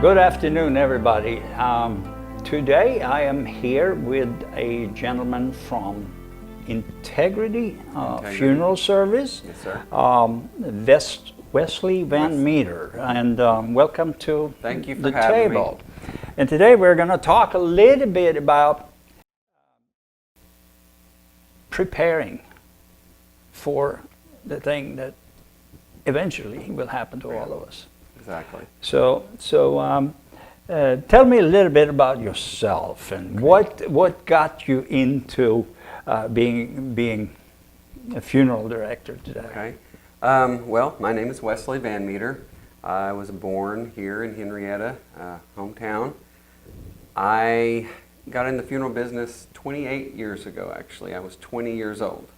Good afternoon, everybody. Today I am here with a gentleman from Integrity Funeral Service, Yes, sir. Wesley VanMeter, and welcome to Thank you for the having table. me. And today we're going to talk a little bit about preparing for the thing that eventually will happen to all of us. Exactly. So tell me a little bit about yourself and what got you into being a funeral director today. Okay. Well, my name is Wesley VanMeter. I was born here in Henryettan, hometown. I got in the funeral business 28 years ago, actually. I was 20 years old.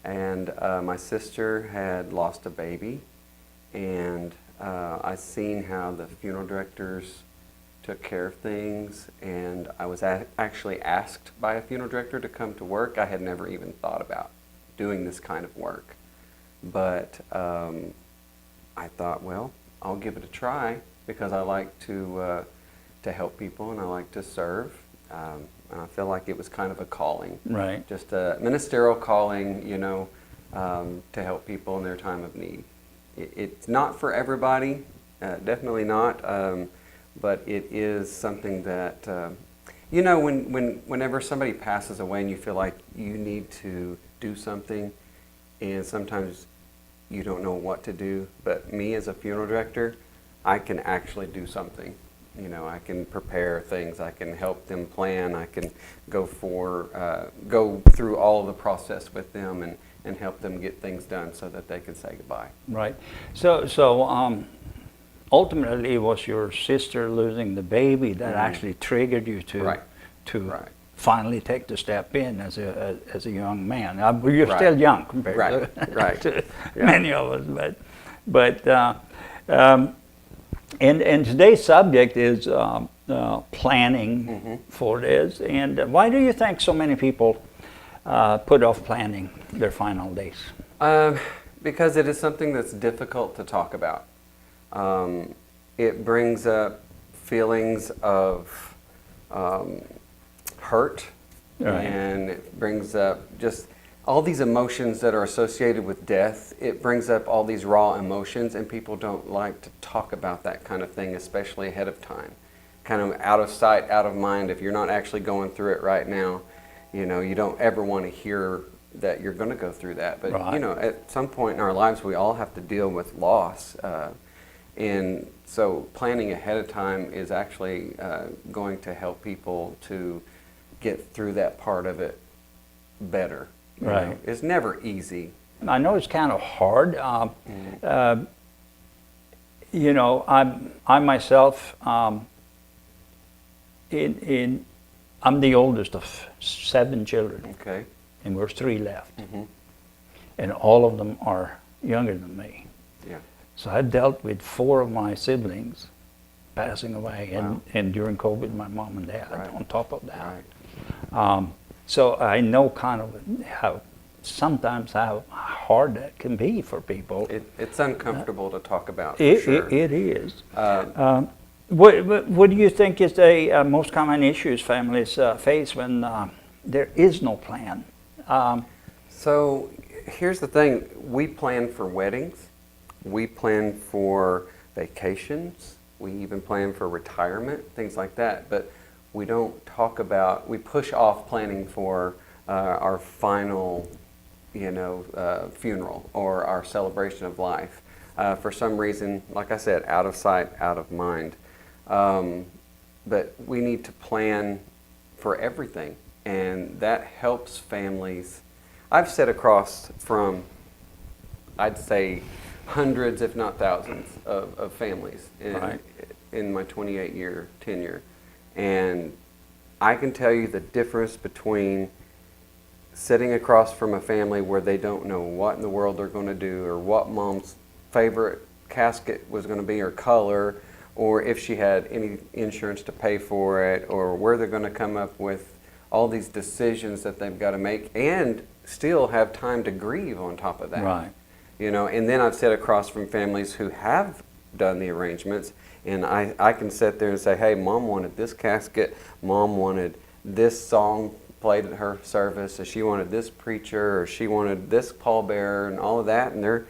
And my sister had lost a baby, and I seen how the funeral directors took care of things, and I was actually asked by a funeral director to come to work. I had never even thought about doing this kind of work, but I thought, well, I'll give it a try because I like to help people and I like to serve, and I feel like it was kind of a calling, Right. just a ministerial calling, you know, to help people in their time of need. It's not for everybody, definitely not, but it is something that, you know, whenever somebody passes away and you feel like you need to do something, and sometimes you don't know what to do, but me as a funeral director, I can actually do something. You know, I can prepare things, I can help them plan, I can go through all of the process with them and help them get things done so that they can say goodbye. Right. So ultimately, it was your sister losing the baby that actually triggered you to finally take the step in as a young man. You're still young compared to many of us, but and today's subject is planning for this. And why do you think so many people put off planning their final days? Because it is something that's difficult to talk about. It brings up feelings of hurt, and it brings up just all these emotions that are associated with death. It brings up all these raw emotions, and people don't like to talk about that kind of thing, especially ahead of time. Kind of out of sight, out of mind. If you're not actually going through it right now, you know, you don't ever want to hear that you're going to go through that. But, you know, at some point in our lives, we all have to deal with loss. And so planning ahead of time is actually going to help people to get through that part of it better. You know? It's never easy. I know it's kind of hard. You know, I myself, I'm the oldest of 7 children. Okay. And we're 3 left. And all of them are younger than me. Yeah. So I dealt with 4 of my siblings passing away, and during COVID, my mom and dad on top of that. So I know kind of how hard that can be for people. It's uncomfortable to talk about, It is. What do you think is the most common issues families face when there is no plan? So here's the thing. We plan for weddings. We plan for vacations. We even plan for retirement, things like that. But we don't talk about, we push off planning for our final, you know, funeral or our celebration of life. For some reason, like I said, out of sight, out of mind. But we need to plan for everything, and that helps families. I've sat across from, I'd say, hundreds, if not thousands, of families in my 28-year tenure. And I can tell you the difference between sitting across from a family where they don't know what in the world they're going to do, or what mom's favorite casket was going to be, or color, or if she had any insurance to pay for it, or where they're going to come up with all these decisions that they've got to make and still have time to grieve on top of that. Right. You know, and then I've sat across from families who have done the arrangements, and I can sit there and say, hey, Mom wanted this casket, Mom wanted this song played at her service, or she wanted this preacher, or she wanted this pallbearer, and all of that, and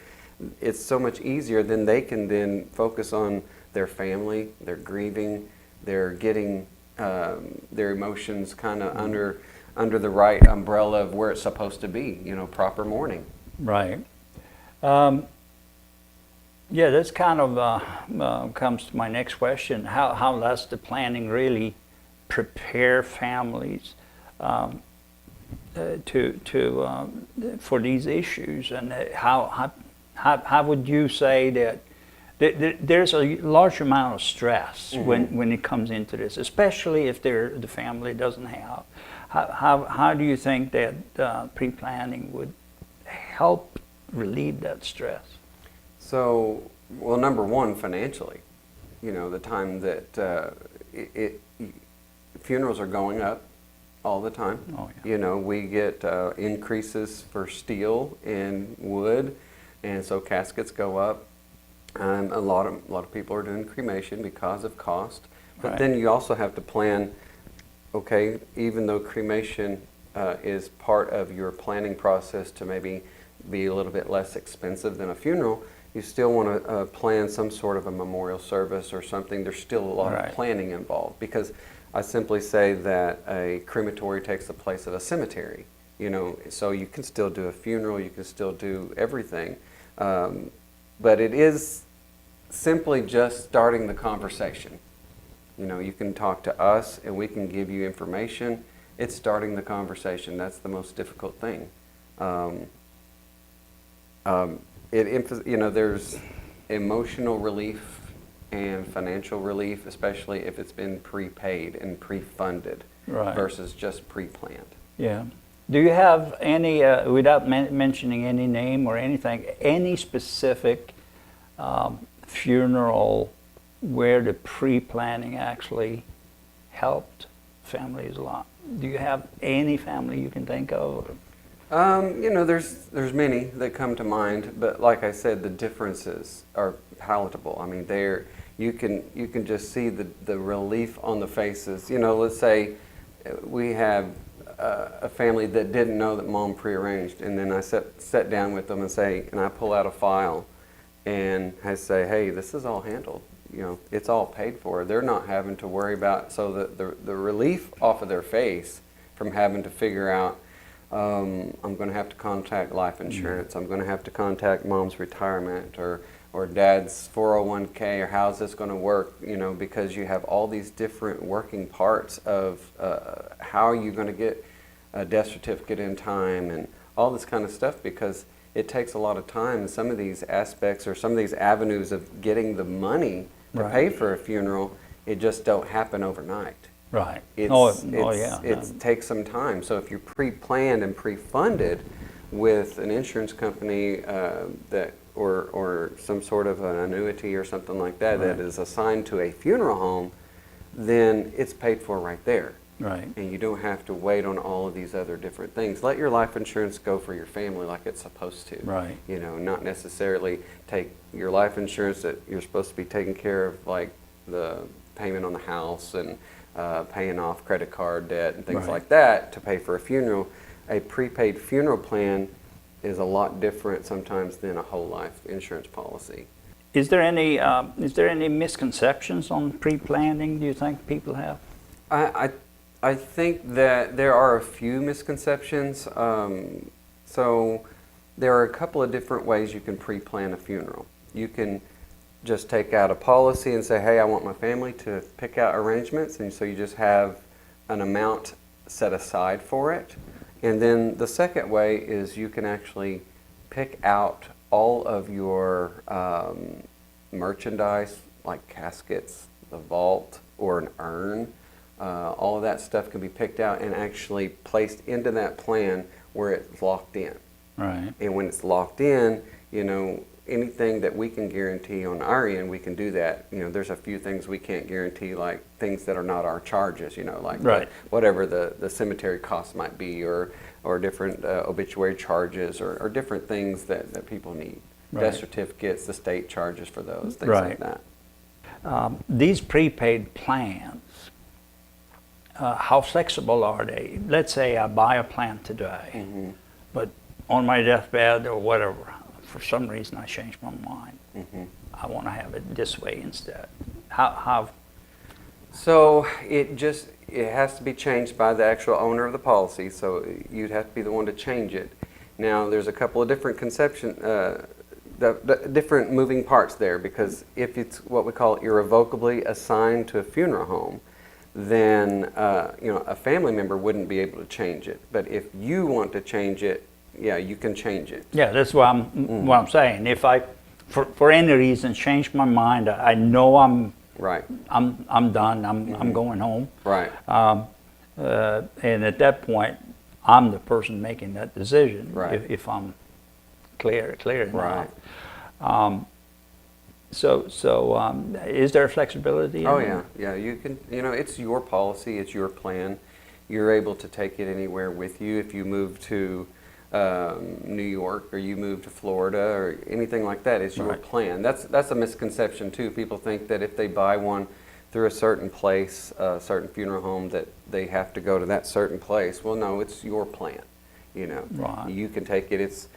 it's so much easier. Then they can then focus on their family, their grieving, they're getting their emotions kind of under the right umbrella of where it's supposed to be, proper mourning. Right. Yeah, this kind of comes to my next question. How does the planning really prepare families for these issues, and how would you say that there's a large amount of stress when it comes into this, especially if the family doesn't have. How do you think that pre-planning would help relieve that stress? So, well, number one, financially, the time that funerals are going up all the time. Oh, yeah. We get increases for steel and wood, and so caskets go up. A lot of people are doing cremation because of cost. But Right. then you also have to plan, okay, even though cremation is part of your planning process to maybe be a little bit less expensive than a funeral, you still want to plan some sort of a memorial service or something. There's still a lot Right. of planning involved, because I simply say that a crematory takes the place of a cemetery, so you can still do a funeral, you can still do everything. But it is simply just starting the conversation. You can talk to us and we can give you information. It's starting the conversation. That's the most difficult thing. There's emotional relief and financial relief, especially if it's been prepaid and pre-funded Right. versus just pre-planned. Yeah. Do you have any, without mentioning any name or anything, any specific funeral where the pre-planning actually helped families a lot? Do you have any family you can think of? There's many that come to mind, but like I said, the differences are palatable. I mean, you can just see the relief on the faces. Let's say we have a family that didn't know that Mom prearranged, and then I sat down with them and I pull out a file and I say, hey, this is all handled. It's all paid for. They're not having to worry about, so the relief off of their face from having to figure out, I'm going to have to contact life insurance, I'm going to have to contact Mom's retirement, or Dad's 401k, or how's this going to work, because you have all these different working parts of how are you going to get a death certificate in time and all this kind of stuff, because it takes a lot of time. And some of these aspects or some of these avenues of getting the money to Right. pay for a funeral, it just don't happen overnight. Right. It Yeah. takes some time. So if you're pre-planned and pre-funded with an insurance company or some sort of an annuity or something like that Right. that is assigned to a funeral home, then it's paid for right there. Right. And you don't have to wait on all of these other different things. Let your life insurance go for your family like it's supposed to. Right. Not necessarily take your life insurance that you're supposed to be taking care of, like the payment on the house and paying off credit card debt and things Right. like that to pay for a funeral. A prepaid funeral plan is a lot different sometimes than a whole life insurance policy. Is there any misconceptions on pre-planning, do you think people have? I think that there are a few misconceptions. So there are a couple of different ways you can pre-plan a funeral. You can just take out a policy and say, hey, I want my family to pick out arrangements, and so you just have an amount set aside for it. And then the second way is you can actually pick out all of your merchandise, like caskets, the vault, or an urn. All of that stuff can be picked out and actually placed into that plan where it's locked in. Right. And when it's locked in, anything that we can guarantee on our end, we can do that. There's a few things we can't guarantee, like things that are not our charges, like Right. whatever the cemetery costs might be, or different obituary charges, or different things that people need. death certificates, the state charges for those, things like that. These prepaid plans, how flexible are they? Let's say I buy a plan today, but on my deathbed or whatever, for some reason I change my mind. I want to have it this way instead. How? So it has to be changed by the actual owner of the policy, so you'd have to be the one to change it. Now there's a couple of different different moving parts there, because if it's what we call irrevocably assigned to a funeral home, then a family member wouldn't be able to change it. But if you want to change it, yeah, you can change it. Yeah, that's what I'm saying. If I, for any reason, change my mind, I know I'm done. I'm going home. Right. And at that point, I'm the person making that decision. Right. If I'm clear Right. enough. So is there flexibility? Oh yeah. You can. It's your policy. It's your plan. You're able to take it anywhere with you. If you move to New York, or you move to Florida, or anything like that, it's your plan. That's a misconception too. People think that if they buy one through a certain place, a certain funeral home, that they have to go to that certain place. Well, no, it's your plan. You can take it.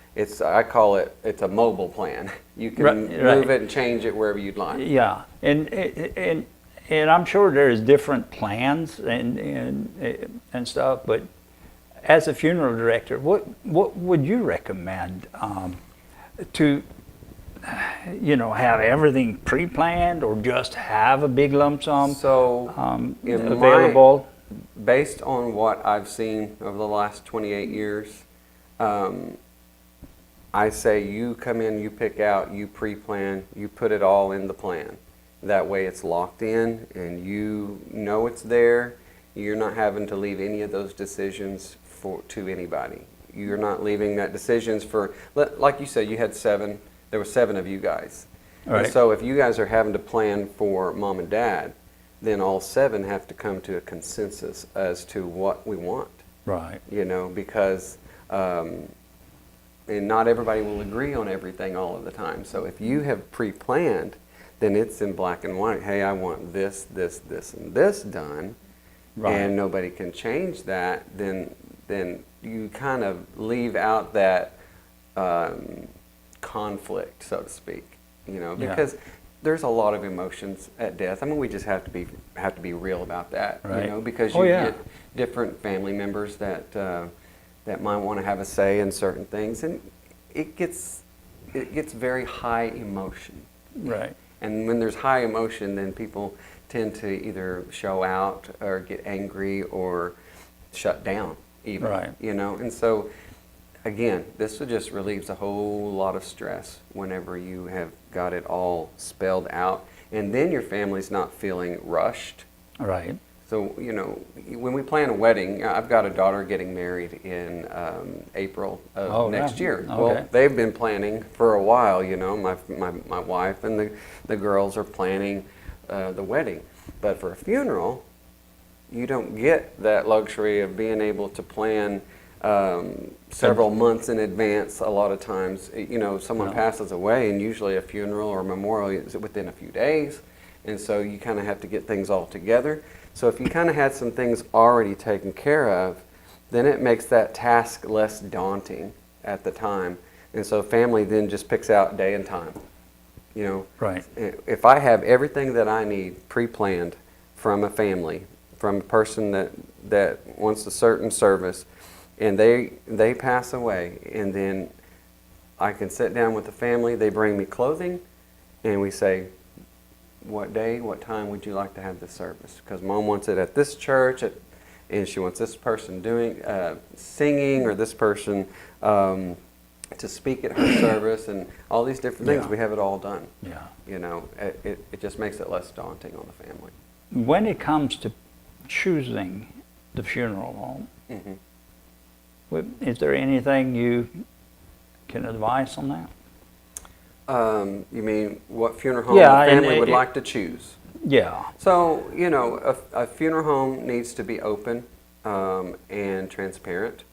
I call it, it's a mobile plan. You can move it and change it wherever you'd like. Yeah, and I'm sure there's different plans and stuff, but as a funeral director, what would you recommend to have everything pre-planned, or just have a big lump sum available? Based on what I've seen over the last 28 years, I say you come in, you pick out, you pre-plan, you put it all in the plan. That way it's locked in and you know it's there. You're not having to leave any of those decisions to anybody. You're not leaving that decisions for, like you said, you had 7, there were 7 of you guys. Right. And so if you guys are having to plan for mom and dad, then all 7 have to come to a consensus as to what we want. Right. Because and not everybody will agree on everything all of the time. So if you have pre-planned, then it's in black and white. Hey, I want this, this, this, and this done, and nobody can change that. Then you kind of leave out that conflict, so to speak. Because there's a lot of emotions at death. I mean, we just have to be real about that. Right. Because you get different family members that might want to have a say in certain things, and it gets very high emotion. Right. And when there's high emotion, then people tend to either show out or get angry or shut down even. Right. And so again, this just relieves a whole lot of stress whenever you have got it all spelled out, and then your family's not feeling rushed. Right. So, when we plan a wedding, I've got a daughter getting married in April of next year. Okay. Well, they've been planning for a while, my wife and the girls are planning the wedding. But for a funeral, you don't get that luxury of being able to plan several months in advance. A lot of times, someone passes away, and usually a funeral or a memorial is within a few days. And so you kind of have to get things all together. So if you kind of had some things already taken care of, then it makes that task less daunting at the time. And so family then just picks out day and time. Right. If I have everything that I need pre-planned from a family, from a person that wants a certain service, and they pass away, and then I can sit down with the family, they bring me clothing, and we say, what day, what time would you like to have this service? Because mom wants it at this church, and she wants this person doing singing, or this person to speak at her service, and all these different things. We have it all done. Yeah. It just makes it less daunting on the family. When it comes to choosing the funeral home, is there anything you can advise on that? You mean what funeral home the family would like to choose? Yeah. So, a funeral home needs to be open and transparent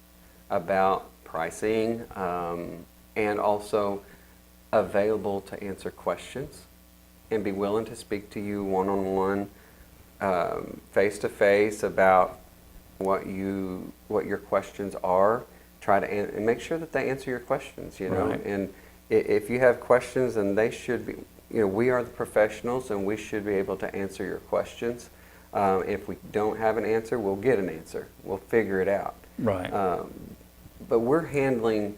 about pricing, and also available to answer questions and be willing to speak to you one-on-one, face-to-face about what your questions are. Try to and make sure that they answer your questions, you know. Right. And if you have questions, then they should be, you know, we are the professionals and we should be able to answer your questions. If we don't have an answer, we'll get an answer. We'll figure it out. Right. But we're handling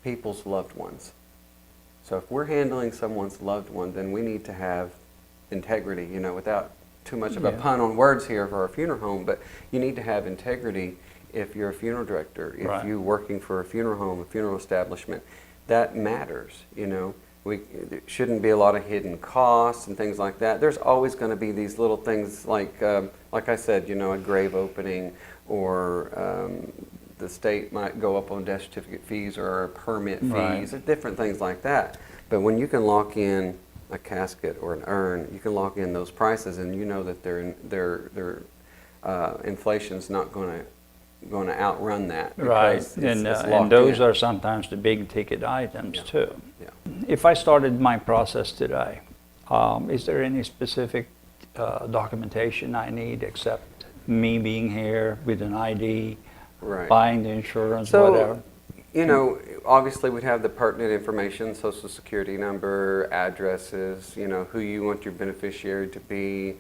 people's loved ones. So if we're handling someone's loved one, then we need to have integrity, you know, without too much of a pun on words here for a funeral home, but you need to have integrity if you're a funeral director, if you're working for a funeral home, a funeral establishment. That matters, you know. There shouldn't be a lot of hidden costs and things like that. There's always going to be these little things like I said, you know, a grave opening, or the state might go up on death certificate fees or permit fees, or different things like that. But when you can lock in a casket or an urn, you can lock in those prices, and you know that their inflation's not going to outrun that. Right, It's and those are sometimes the big ticket items too. Yeah. If I started my process today, is there any specific documentation I need except me being here with an ID, buying the insurance, whatever? You know, obviously we'd have the pertinent information, social security number, addresses, you know, who you want your beneficiary to be.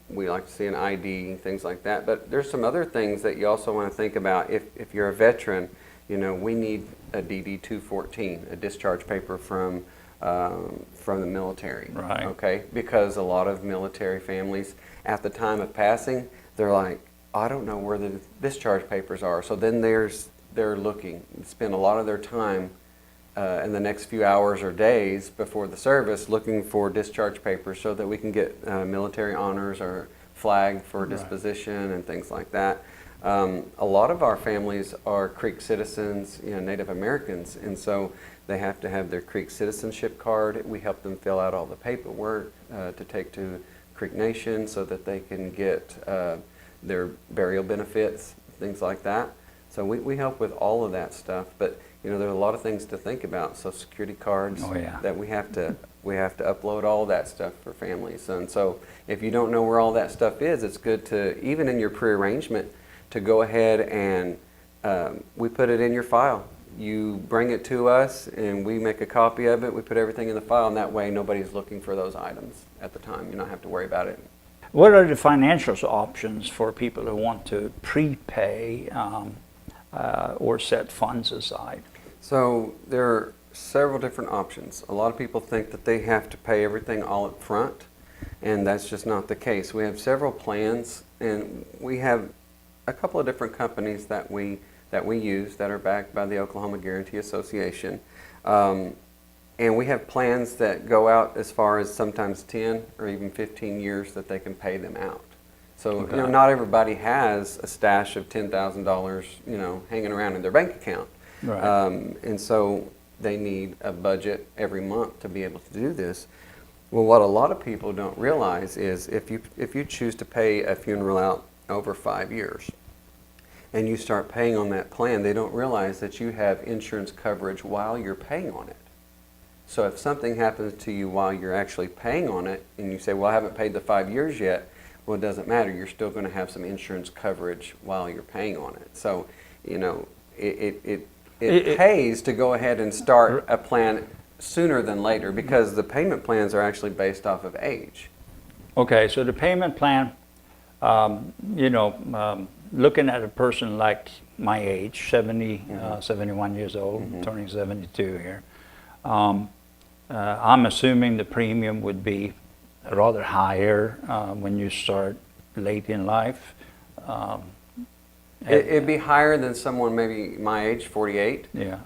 We like to see an ID, things like that. But there's some other things that you also want to think about. If you're a veteran, you know, we need a DD-214, a discharge paper from the military. Right. Okay? Because a lot of military families, at the time of passing, they're like, I don't know where the discharge papers are. So then they're looking, spend a lot of their time in the next few hours or days before the service looking for discharge papers so that we can get military honors or flagged for disposition and things like that. A lot of our families are Creek citizens, you know, Native Americans, and so they have to have their Creek citizenship card. We help them fill out all the paperwork to take to Creek Nation so that they can get their burial benefits, things like that. So we help with all of that stuff, but you know, there are a lot of things to think about. Social security cards that we have to upload all that stuff for families. And so if you don't know where all that stuff is, it's good to, even in your pre-arrangement, to go ahead and we put it in your file. You bring it to us and we make a copy of it. We put everything in the file, and that way nobody's looking for those items at the time. You don't have to worry about it. What are the financial options for people who want to prepay or set funds aside? So there are several different options. A lot of people think that they have to pay everything all up front, and that's just not the case. We have several plans, and we have a couple of different companies that we use that are backed by the Oklahoma Guarantee Association. And we have plans that go out as far as sometimes 10 or even 15 years that they can pay them out. So you know, not everybody has a stash of $10,000, you know, hanging around in their bank account. Right. And so they need a budget every month to be able to do this. Well, what a lot of people don't realize is if you choose to pay a funeral out over 5 years and you start paying on that plan, they don't realize that you have insurance coverage while you're paying on it. So if something happens to you while you're actually paying on it and you say, well, I haven't paid the 5 years yet, well, it doesn't matter. You're still going to have some insurance coverage while you're paying on it. So, you know, it pays to go ahead and start a plan sooner than later, because the payment plans are actually based off of age. Okay, so the payment plan, you know, looking at a person like my age, 71 years old, turning 72 here, I'm assuming the premium would be rather higher when you start late in life. It'd be higher than someone maybe my age, 48. Yeah.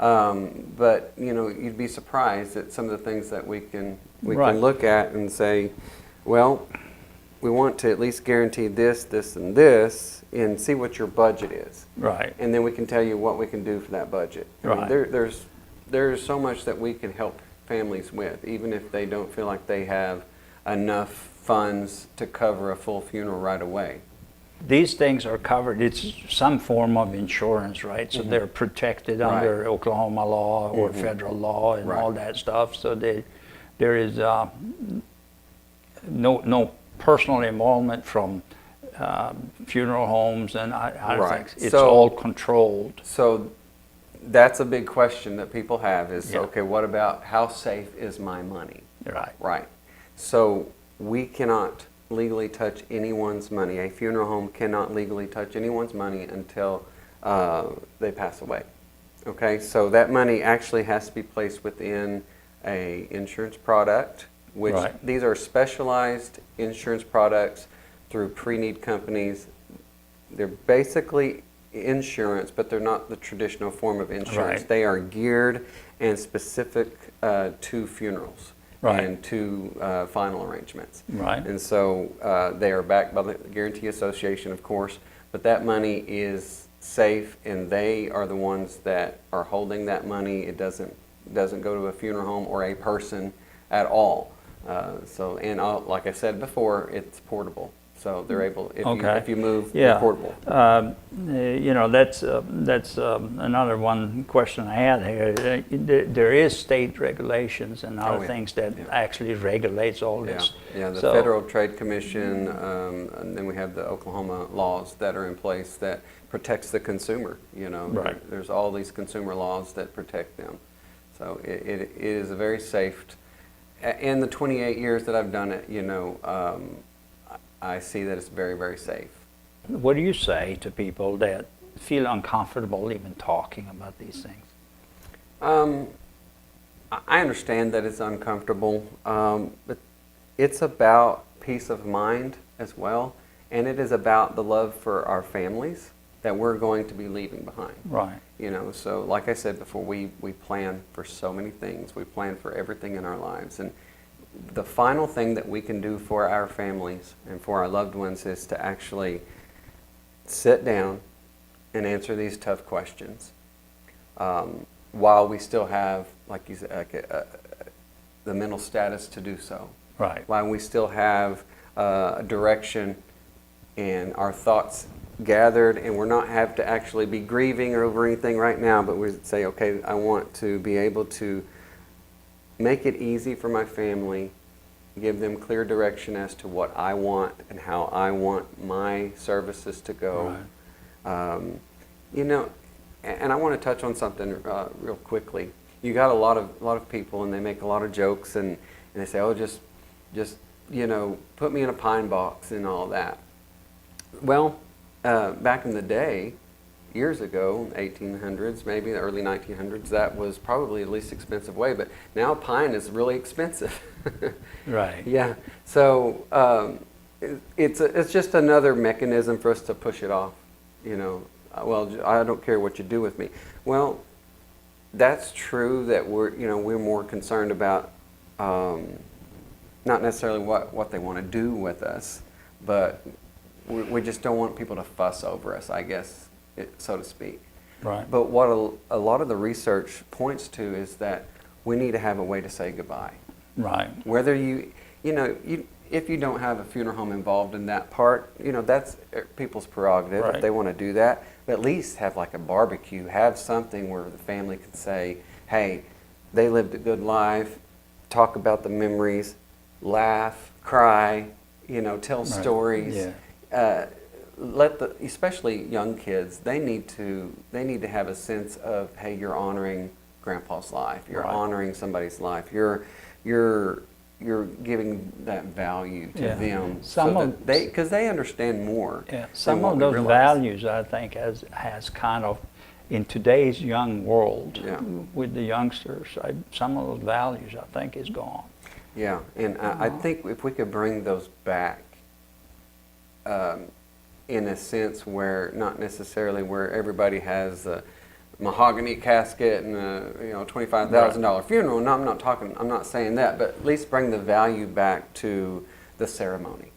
But you know, you'd be surprised at some of the things that we can look at and say, well, we want to at least guarantee this, this, and this, and see what your budget is. Right. And then we can tell you what we can do for that budget. I mean, there's so much that we can help families with, even if they don't feel like they have enough funds to cover a full funeral right away. these things are covered. It's some form of insurance, right? So they're protected under Oklahoma law or federal law and all that stuff. So there is no personal involvement from funeral homes, and I think it's all controlled. So that's a big question that people have is, okay, what about how safe is my money? Right. Right. So we cannot legally touch anyone's money. A funeral home cannot legally touch anyone's money until they pass away. Okay, so that money actually has to be placed within a insurance product, which these are specialized insurance products through pre-need companies. They're basically insurance, but they're not the traditional form of insurance. They are geared and specific to funerals and to final arrangements. And so they are backed by the Guarantee Association, of course, but that money is safe, and they are the ones that are holding that money. It doesn't go to a funeral home or a person at all. So, and like I said before, it's portable. So they're able, if you move, they're portable. You know, that's another one question I had here. There is state regulations and other things that actually regulates all this. The Federal Trade Commission, and then we have the Oklahoma laws that are in place that protects the consumer. You know, there's all these consumer laws that protect them. So it is a very safe. In the 28 years that I've done it, you know, I see that it's very, very safe. What do you say to people that feel uncomfortable even talking about these things? I understand that it's uncomfortable, but it's about peace of mind as well, and it is about the love for our families that we're going to be leaving behind. Right. You know, so like I said before, we plan for so many things. We plan for everything in our lives, and the final thing that we can do for our families and for our loved ones is to actually sit down and answer these tough questions while we still have, like you said, the mental status to do so. Right. While we still have a direction and our thoughts gathered, and we're not have to actually be grieving over anything right now, but we say, okay, I want to be able to make it easy for my family, give them clear direction as to what I want and how I want my services to go. You know, and I want to touch on something real quickly. You got a lot of people, and they make a lot of jokes, and they say, oh, just you know, put me in a pine box and all that. Well, back in the day, years ago, 1800s, maybe the early 1900s, that was probably the least expensive way, but now pine is really expensive. Right. Yeah. So it's just another mechanism for us to push it off. You know, well, I don't care what you do with me. Well, that's true that we're more concerned about not necessarily what they want to do with us, but we just don't want people to fuss over us, I guess, so to speak. Right. But what a lot of the research points to is that we need to have a way to say goodbye. Right. Whether if you don't have a funeral home involved in that part, you know, that's people's prerogative if they want to do that. But at least have like a barbecue, have something where the family can say, hey, they lived a good life, talk about the memories, laugh, cry, you know, tell stories. Especially young kids, they need to have a sense of, hey, you're honoring Grandpa's life, you're honoring somebody's life, you're giving that value to them, because they understand more. Yeah, some of those values, I think, has kind of, in today's young world, with the youngsters, some of those values, I think, is gone. Yeah, and I think if we could bring those back, in a sense where not necessarily where everybody has a mahogany casket and a $25,000 funeral. No, I'm not saying that, but at least bring the value back to the ceremony.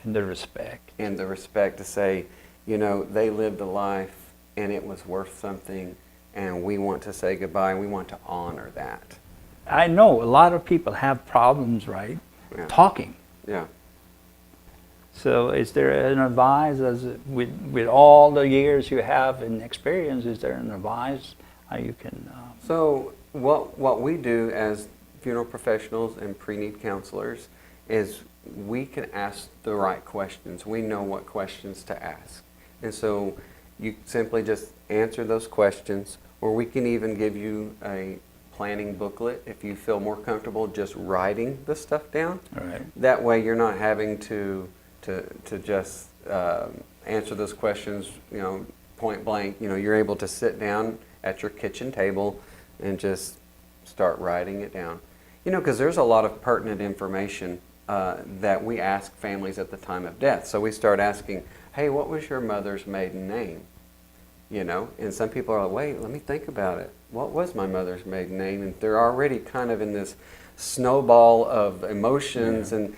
And the respect. And the respect to say, you know, they lived a life and it was worth something, and we want to say goodbye and we want to honor that. I know a lot of people have problems, right? Talking. Yeah. So is there an advice, with all the years you have in experience, is there an advice how you can... So what we do as funeral professionals and pre-need counselors is we can ask the right questions. We know what questions to ask. And so you simply just answer those questions, or we can even give you a planning booklet if you feel more comfortable just writing the stuff down. Right. That way you're not having to just answer those questions, point blank. You're able to sit down at your kitchen table and just start writing it down. Because there's a lot of pertinent information that we ask families at the time of death. So we start asking, hey, what was your mother's maiden name? And some people are like, wait, let me think about it. What was my mother's maiden name? And they're already kind of in this snowball of emotions. Yeah. And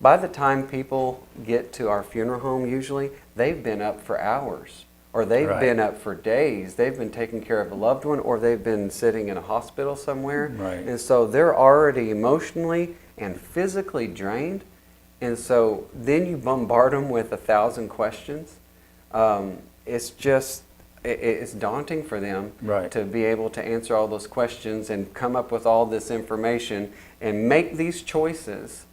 by the time people get to our funeral home, usually, they've been up for hours, or they've Right. been up for days. They've been taking care of a loved one, or they've been sitting in a hospital somewhere. Right. And so they're already emotionally and physically drained. And so then you bombard them with 1,000 questions. It's daunting for them Right. to be able to answer all those questions and come up with all this information and make these choices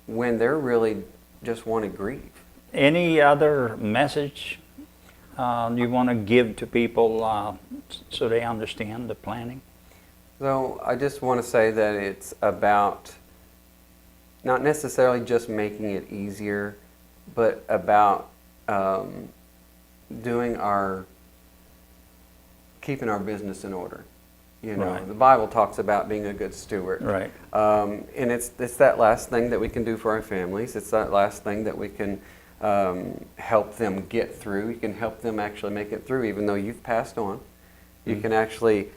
when they're really just want to grieve. Any other message you want to give to people so they understand the planning? So I just want to say that it's about not necessarily just making it easier, but about keeping our business in order. Right. The Bible talks about being a good steward. Right. And it's that last thing that we can do for our families. It's that last thing that we can help them get through. You can help them actually make it through, even though you've passed on. You can actually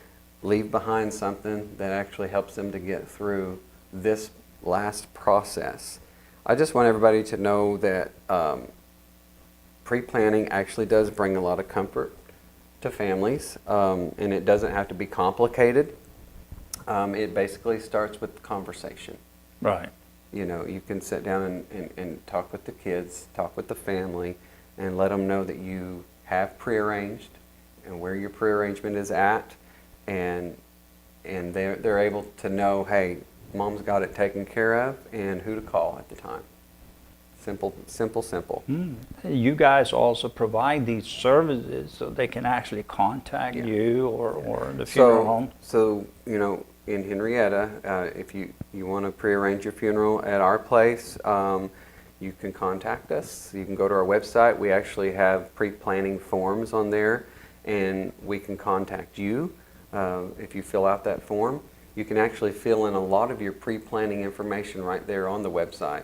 leave behind something that actually helps them to get through this last process. I just want everybody to know that pre-planning actually does bring a lot of comfort to families, and it doesn't have to be complicated. It basically starts with conversation. Right. You can sit down and talk with the kids, talk with the family, and let them know that you have prearranged and where your prearrangement is at, and they're able to know, hey, Mom's got it taken care of, and who to call at the time. Simple, simple, simple. You guys also provide these services so they can actually contact you or the funeral home? So, in Henrietta, if you want to prearrange your funeral at our place, you can contact us. You can go to our website. We actually have pre-planning forms on there, and we can contact you if you fill out that form. You can actually fill in a lot of your pre-planning information right there on the website.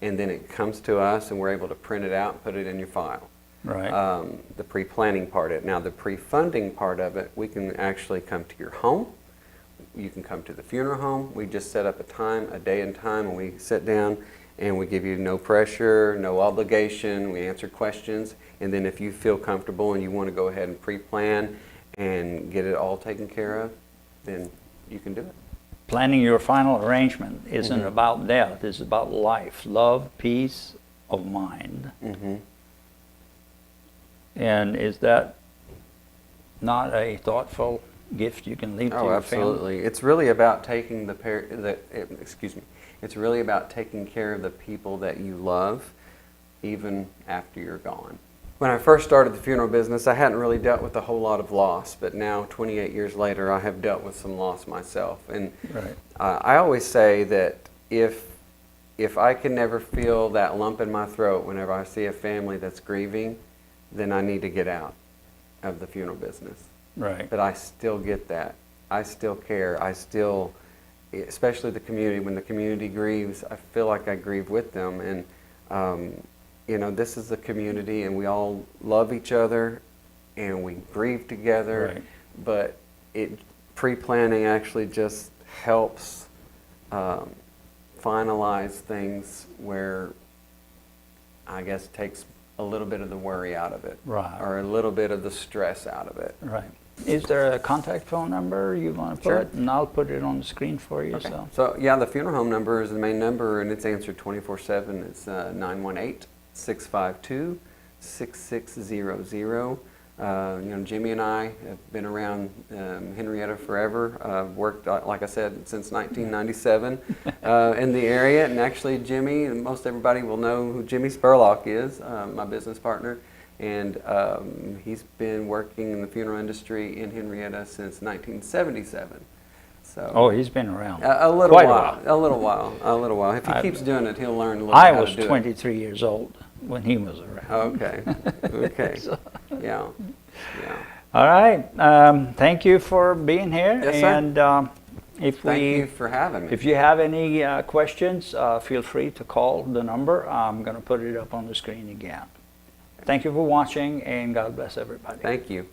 And then it comes to us, and we're able to print it out and put it in your file. Right. The pre-planning part of it. Now, the pre-funding part of it, we can actually come to your home. You can come to the funeral home. We just set up a day and time, and we sit down, and we give you no pressure, no obligation. We answer questions. And then if you feel comfortable and you want to go ahead and pre-plan and get it all taken care of, then you can do it. Planning your final arrangement isn't about death, it's about life, love, peace of mind. And is that not a thoughtful gift you can leave to your family? Absolutely. It's really about taking It's really about taking care of the people that you love, even after you're gone. When I first started the funeral business, I hadn't really dealt with a whole lot of loss, but now, 28 years later, I have dealt with some loss myself. And Right. I always say that if I can never feel that lump in my throat whenever I see a family that's grieving, then I need to get out of the funeral business. Right. But I still get that. I still care. I still, especially the community, when the community grieves, I feel like I grieve with them. And this is a community, and we all love each other, and we grieve together. Right. But pre-planning actually just helps finalize things where, I guess, takes a little bit of the worry out of it. Right. Or a little bit of the stress out of it. Right. Is there a contact phone number you want to put? Sure. And I'll put it on the screen for you. Okay. So, yeah, the funeral home number is the main number, and it's answered 24/7. It's 652-6600. Jimmy and I have been around Henrietta forever. Worked, like I said, since 1997 in the area. And actually, Jimmy, and most everybody will know who Jimmy Spurlock is, my business partner. And he's been working in the funeral industry in Henrietta since 1977. So Oh, he's been around a little quite while. a while. A little while. If he keeps doing it, he'll learn a little bit I how was to do 23 years old when he was around. Okay. Okay. Yeah. Yeah. All right. Thank you for being here. Yes, sir. And Thank you for having me. if you have any questions, feel free to call the number. I'm going to put it up on the screen again. Thank you for watching, and God bless everybody. Thank you.